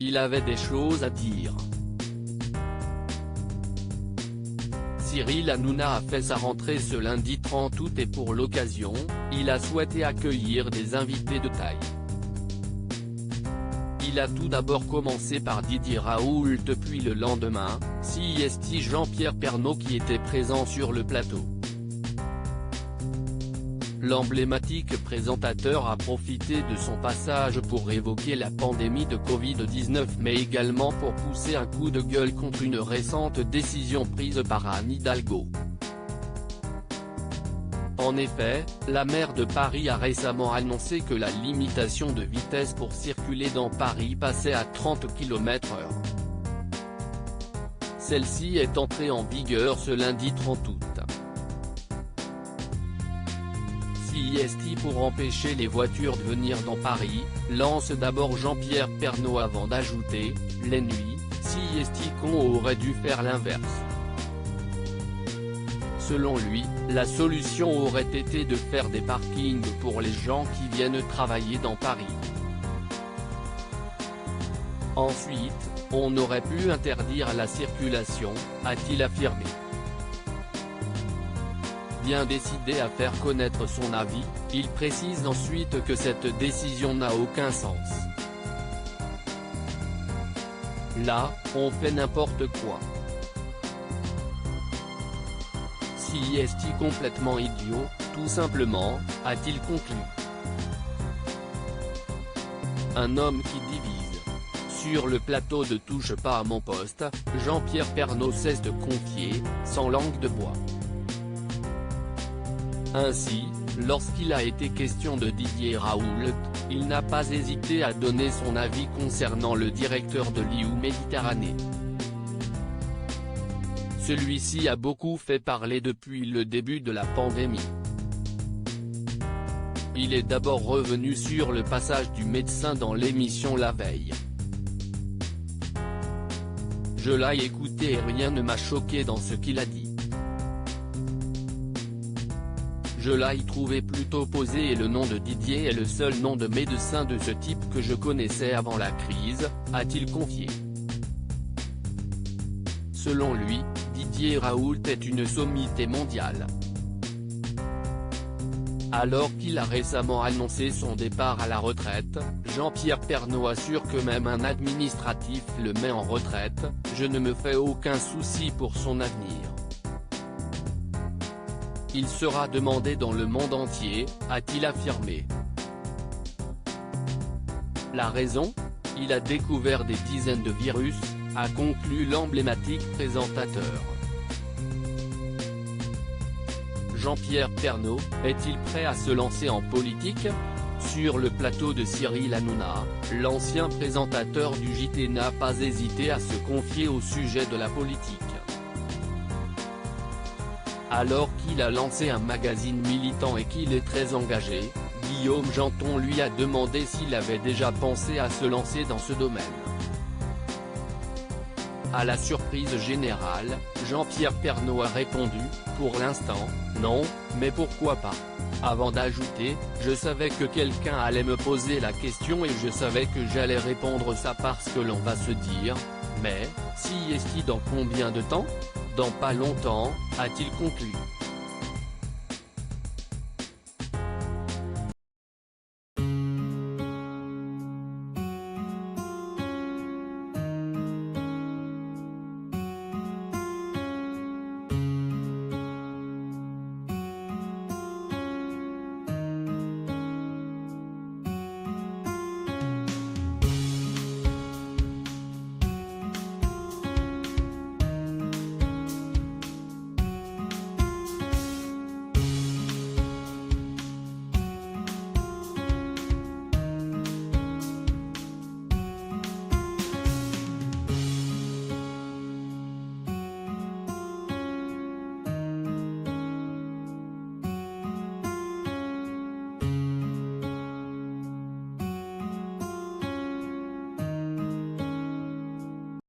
Il avait des choses à dire. Cyril Hanouna a fait sa rentrée ce lundi 30 août et pour l'occasion, il a souhaité accueillir des invités de taille. Il a tout d'abord commencé par Didier Raoult puis le lendemain, CIST Jean-Pierre Pernaut qui était présent sur le plateau. L'emblématique présentateur a profité de son passage pour évoquer la pandémie de Covid-19 mais également pour pousser un coup de gueule contre une récente décision prise par Anne Hidalgo. En effet, la maire de Paris a récemment annoncé que la limitation de vitesse pour circuler dans Paris passait à 30 km/h. Celle-ci est entrée en vigueur ce lundi 30 août. CIST pour empêcher les voitures de venir dans Paris, lance d'abord Jean-Pierre Pernaut avant d'ajouter, les nuits, CIST qu'on aurait dû faire l'inverse. Selon lui, la solution aurait été de faire des parkings pour les gens qui viennent travailler dans Paris. Ensuite, on aurait pu interdire la circulation, a-t-il affirmé. Bien décidé à faire connaître son avis, il précise ensuite que cette décision n'a aucun sens. Là, on fait n'importe quoi. CIST complètement idiot, tout simplement, a-t-il conclu. Un homme qui divise. Sur le plateau de Touche pas à mon poste, Jean-Pierre Pernaut cesse de confier, sans langue de bois. Ainsi, lorsqu'il a été question de Didier Raoult, il n'a pas hésité à donner son avis concernant le directeur de l'IU Méditerranée. Celui-ci a beaucoup fait parler depuis le début de la pandémie. Il est d'abord revenu sur le passage du médecin dans l'émission La Veille. Je l'ai écouté et rien ne m'a choqué dans ce qu'il a dit. Je l'ai trouvé plutôt posé et le nom de Didier est le seul nom de médecin de ce type que je connaissais avant la crise, a-t-il confié. Selon lui, Didier Raoult est une sommité mondiale. Alors qu'il a récemment annoncé son départ à la retraite, Jean-Pierre Pernaut assure que même un administratif le met en retraite, je ne me fais aucun souci pour son avenir. Il sera demandé dans le monde entier, a-t-il affirmé. La raison ? Il a découvert des dizaines de virus, a conclu l'emblématique présentateur. Jean-Pierre Pernaut, est-il prêt à se lancer en politique ? Sur le plateau de Cyril Hanouna, l'ancien présentateur du JT n'a pas hésité à se confier au sujet de la politique. Alors qu'il a lancé un magazine militant et qu'il est très engagé, Guillaume Janton lui a demandé s'il avait déjà pensé à se lancer dans ce domaine. À la surprise générale, Jean-Pierre Pernaut a répondu, pour l'instant, non, mais pourquoi pas. Avant d'ajouter, je savais que quelqu'un allait me poser la question et je savais que j'allais répondre ça parce que l'on va se dire, mais, CIST dans combien de temps ? Dans pas longtemps, a-t-il conclu.